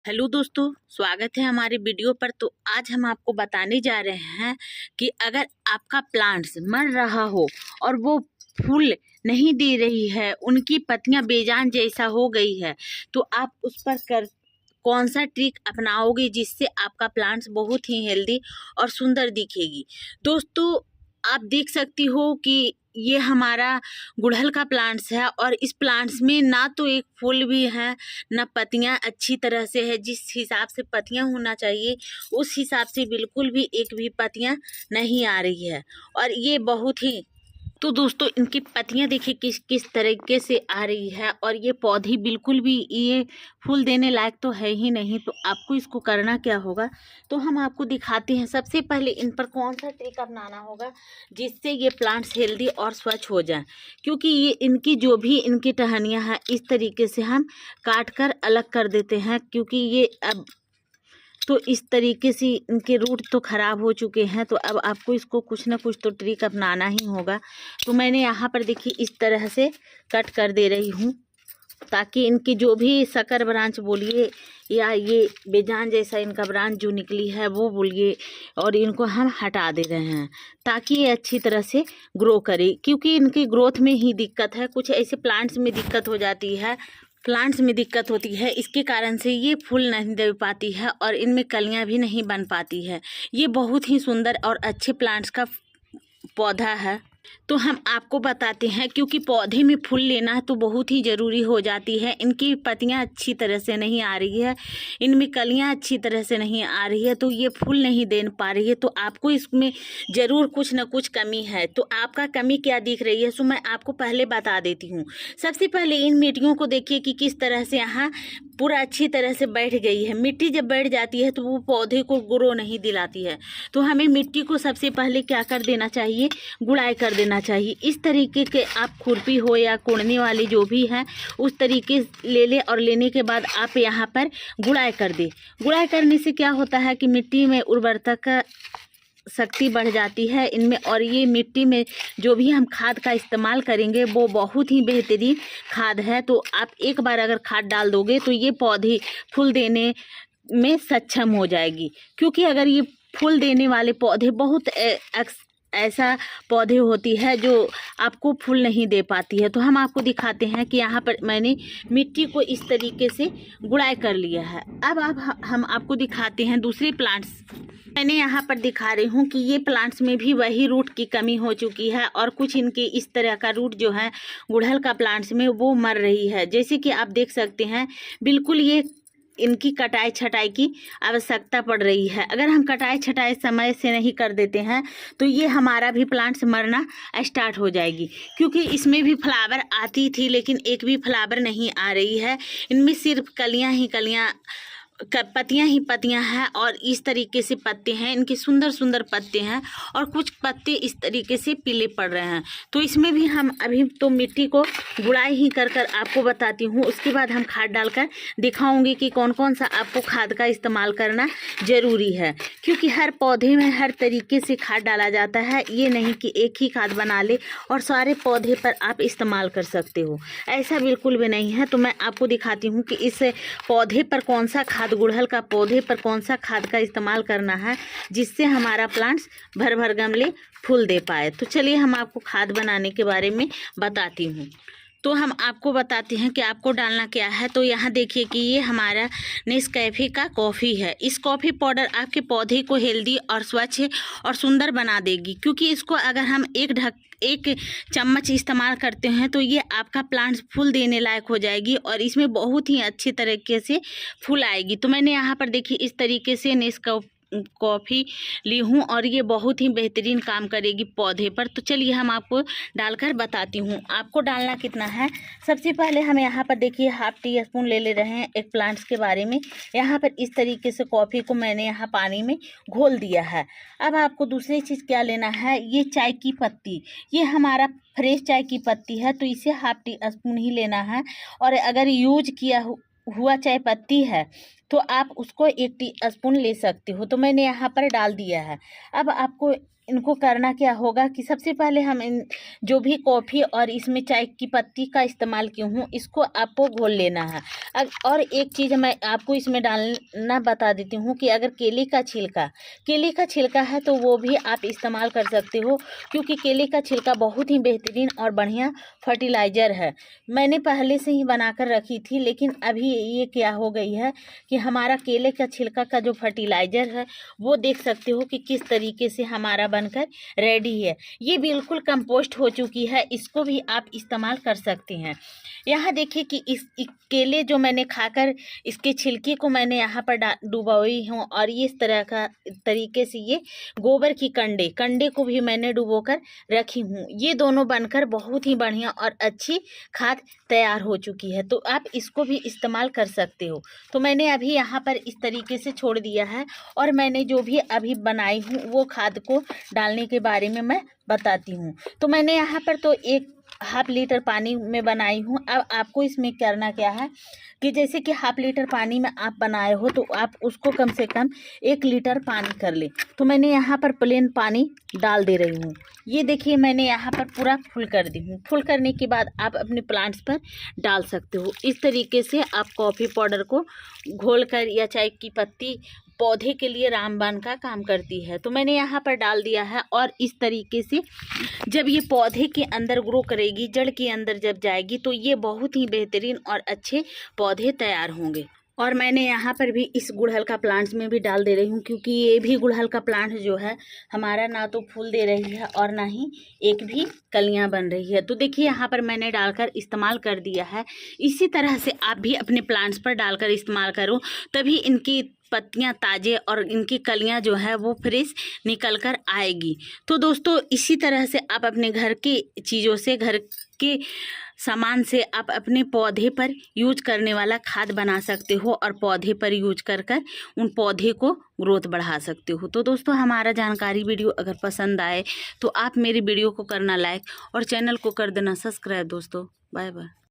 Hello दोस्तों, स्वागत है हमारे वीडियो पर। तो आज हम आपको बताने जा रहे हैं कि अगर आपका प्लांट्स मर रहा हो और वो फूल नहीं दे रही है, उनकी पत्तियां बेजान जैसा हो गई है, तो आप उस पर कौन सा ट्रिक अपनाओगे जिससे आपका प्लांट्स बहुत ही हेल्दी और सुंदर दिखेगी। दोस्तों, आप देख सकती हो कि ये हमारा गुड़हल का प्लांट्स है और इस प्लांट्स में ना तो एक फूल भी है, ना पत्तियां अच्छी तरह से है। जिस हिसाब से पत्तियां होना चाहिए उस हिसाब से बिल्कुल भी एक भी पत्तियां नहीं आ रही है। और ये बहुत ही तो दोस्तों, इनकी पत्तियां देखिए किस किस तरीके से आ रही है और ये पौधी बिल्कुल भी ये फूल देने लायक तो है ही नहीं। तो आपको इसको करना क्या होगा, तो हम आपको दिखाते हैं। सबसे पहले इन पर कौन सा ट्रिक अपनाना होगा जिससे ये प्लांट्स हेल्दी और स्वच्छ हो जाएं। क्योंकि ये इनकी जो भी इनकी टहनियाँ हैं इस तरीके से हम काट कर अलग कर देते हैं, क्योंकि ये अब तो इस तरीके से इनके रूट तो ख़राब हो चुके हैं। तो अब आपको इसको कुछ ना कुछ तो ट्रिक अपनाना ही होगा। तो मैंने यहाँ पर देखिए इस तरह से कट कर दे रही हूँ, ताकि इनकी जो भी सकर ब्रांच बोलिए या ये बेजान जैसा इनका ब्रांच जो निकली है वो बोलिए, और इनको हम हटा दे रहे हैं ताकि ये अच्छी तरह से ग्रो करे। क्योंकि इनकी ग्रोथ में ही दिक्कत है, कुछ ऐसे प्लांट्स में दिक्कत हो जाती है, प्लांट्स में दिक्कत होती है, इसके कारण से ये फूल नहीं दे पाती है और इनमें कलियां भी नहीं बन पाती है। ये बहुत ही सुंदर और अच्छे प्लांट्स का पौधा है। तो हम आपको बताते हैं, क्योंकि पौधे में फूल लेना तो बहुत ही ज़रूरी हो जाती है। इनकी पत्तियां अच्छी तरह से नहीं आ रही है, इनमें कलियां अच्छी तरह से नहीं आ रही है, तो ये फूल नहीं दे पा रही है। तो आपको इसमें ज़रूर कुछ ना कुछ कमी है। तो आपका कमी क्या दिख रही है, सो मैं आपको पहले बता देती हूँ। सबसे पहले इन मिट्टियों को देखिए कि किस तरह से यहाँ पूरा अच्छी तरह से बैठ गई है। मिट्टी जब बैठ जाती है तो वो पौधे को ग्रो नहीं दिलाती है। तो हमें मिट्टी को सबसे पहले क्या कर देना चाहिए, गुड़ाई कर देना चाहिए। इस तरीके के आप खुरपी हो या कोड़ने वाली जो भी है उस तरीके ले ले, और लेने के बाद आप यहाँ पर गुड़ाई कर दे। गुड़ाई करने से क्या होता है कि मिट्टी में उर्वरता का शक्ति बढ़ जाती है इनमें, और ये मिट्टी में जो भी हम खाद का इस्तेमाल करेंगे वो बहुत ही बेहतरीन खाद है। तो आप एक बार अगर खाद डाल दोगे तो ये पौधे फूल देने में सक्षम हो जाएगी। क्योंकि अगर ये फूल देने वाले पौधे बहुत ऐसा पौधे होती है जो आपको फूल नहीं दे पाती है। तो हम आपको दिखाते हैं कि यहाँ पर मैंने मिट्टी को इस तरीके से गुड़ाई कर लिया है। अब हम आपको दिखाते हैं दूसरे प्लांट्स। मैंने यहाँ पर दिखा रही हूँ कि ये प्लांट्स में भी वही रूट की कमी हो चुकी है, और कुछ इनके इस तरह का रूट जो है गुड़हल का प्लांट्स में वो मर रही है। जैसे कि आप देख सकते हैं, बिल्कुल ये इनकी कटाई छटाई की आवश्यकता पड़ रही है। अगर हम कटाई छटाई समय से नहीं कर देते हैं तो ये हमारा भी प्लांट्स मरना स्टार्ट हो जाएगी। क्योंकि इसमें भी फ्लावर आती थी लेकिन एक भी फ्लावर नहीं आ रही है। इनमें सिर्फ कलियां ही कलियां, पत्तियां ही पत्तियां हैं, और इस तरीके से पत्ते हैं, इनके सुंदर सुंदर पत्ते हैं, और कुछ पत्ते इस तरीके से पीले पड़ रहे हैं। तो इसमें भी हम अभी तो मिट्टी को गुड़ाई ही कर कर आपको बताती हूँ। उसके बाद हम खाद डालकर दिखाऊंगी कि कौन कौन सा आपको खाद का इस्तेमाल करना ज़रूरी है। क्योंकि हर पौधे में हर तरीके से खाद डाला जाता है, ये नहीं कि एक ही खाद बना ले और सारे पौधे पर आप इस्तेमाल कर सकते हो, ऐसा बिल्कुल भी नहीं है। तो मैं आपको दिखाती हूँ कि इस पौधे पर कौन सा खाद, गुड़हल का पौधे पर कौन सा खाद का इस्तेमाल करना है जिससे हमारा प्लांट्स भर भर गमले फूल दे पाए। तो चलिए हम आपको खाद बनाने के बारे में बताती हूँ। तो हम आपको बताते हैं कि आपको डालना क्या है। तो यहाँ देखिए कि ये हमारा नेस्कैफे का कॉफ़ी है। इस कॉफ़ी पाउडर आपके पौधे को हेल्दी और स्वच्छ और सुंदर बना देगी। क्योंकि इसको अगर हम एक चम्मच इस्तेमाल करते हैं तो ये आपका प्लांट फूल देने लायक हो जाएगी, और इसमें बहुत ही अच्छी तरीके से फूल आएगी। तो मैंने यहाँ पर देखिए इस तरीके से कॉफ़ी ली हूँ, और ये बहुत ही बेहतरीन काम करेगी पौधे पर। तो चलिए हम आपको डालकर बताती हूँ। आपको डालना कितना है, सबसे पहले हम यहाँ पर देखिए हाफ टी स्पून ले रहे हैं एक प्लांट्स के बारे में। यहाँ पर इस तरीके से कॉफ़ी को मैंने यहाँ पानी में घोल दिया है। अब आपको दूसरी चीज़ क्या लेना है, ये चाय की पत्ती, ये हमारा फ्रेश चाय की पत्ती है, तो इसे हाफ टी स्पून ही लेना है। और अगर यूज किया हुआ चाय पत्ती है तो आप उसको 1 टीस्पून ले सकते हो। तो मैंने यहाँ पर डाल दिया है। अब आपको इनको करना क्या होगा कि सबसे पहले हम इन जो भी कॉफ़ी और इसमें चाय की पत्ती का इस्तेमाल की हूँ, इसको आपको घोल लेना है। और एक चीज़ मैं आपको इसमें डालना बता देती हूँ कि अगर केले का छिलका है तो वो भी आप इस्तेमाल कर सकते हो, क्योंकि केले का छिलका बहुत ही बेहतरीन और बढ़िया फर्टिलाइज़र है। मैंने पहले से ही बनाकर रखी थी, लेकिन अभी ये क्या हो गई है कि हमारा केले का छिलका का जो फर्टिलाइज़र है वो देख सकते हो कि किस तरीके से हमारा बनकर रेडी है। ये बिल्कुल कंपोस्ट हो चुकी है, इसको भी आप इस्तेमाल कर सकते हैं। यहाँ देखिए कि इस केले जो मैंने खाकर इसके छिलके को मैंने यहाँ पर डुबोई हूँ, और ये इस तरह का तरीके से ये गोबर की कंडे को भी मैंने डुबोकर रखी हूँ। ये दोनों बनकर बहुत ही बढ़िया और अच्छी खाद तैयार हो चुकी है, तो आप इसको भी इस्तेमाल कर सकते हो। तो मैंने अभी यहाँ पर इस तरीके से छोड़ दिया है, और मैंने जो भी अभी बनाई हूँ वो खाद को डालने के बारे में मैं बताती हूँ। तो मैंने यहाँ पर तो 1/2 लीटर पानी में बनाई हूँ। अब आपको इसमें करना क्या है कि जैसे कि 1/2 लीटर पानी में आप बनाए हो तो आप उसको कम से कम 1 लीटर पानी कर ले। तो मैंने यहाँ पर प्लेन पानी डाल दे रही हूँ। ये देखिए मैंने यहाँ पर पूरा फुल कर दी हूँ। फुल करने के बाद आप अपने प्लांट्स पर डाल सकते हो। इस तरीके से आप कॉफ़ी पाउडर को घोलकर या चाय की पत्ती पौधे के लिए रामबाण का काम करती है। तो मैंने यहाँ पर डाल दिया है, और इस तरीके से जब ये पौधे के अंदर ग्रो करेगी, जड़ के अंदर जब जाएगी, तो ये बहुत ही बेहतरीन और अच्छे पौधे तैयार होंगे। और मैंने यहाँ पर भी इस गुड़हल का प्लांट्स में भी डाल दे रही हूँ, क्योंकि ये भी गुड़हल का प्लांट जो है हमारा ना तो फूल दे रही है और ना ही एक भी कलियाँ बन रही है। तो देखिए यहाँ पर मैंने डालकर इस्तेमाल कर दिया है। इसी तरह से आप भी अपने प्लांट्स पर डालकर इस्तेमाल करो, तभी इनकी पत्तियां ताज़े और इनकी कलियां जो है वो फ्रेश निकल कर आएगी। तो दोस्तों इसी तरह से आप अपने घर की चीज़ों से, घर के सामान से आप अपने पौधे पर यूज करने वाला खाद बना सकते हो, और पौधे पर यूज कर उन पौधे को ग्रोथ बढ़ा सकते हो। तो दोस्तों हमारा जानकारी वीडियो अगर पसंद आए तो आप मेरी वीडियो को करना लाइक और चैनल को कर देना सब्सक्राइब। दोस्तों बाय बाय।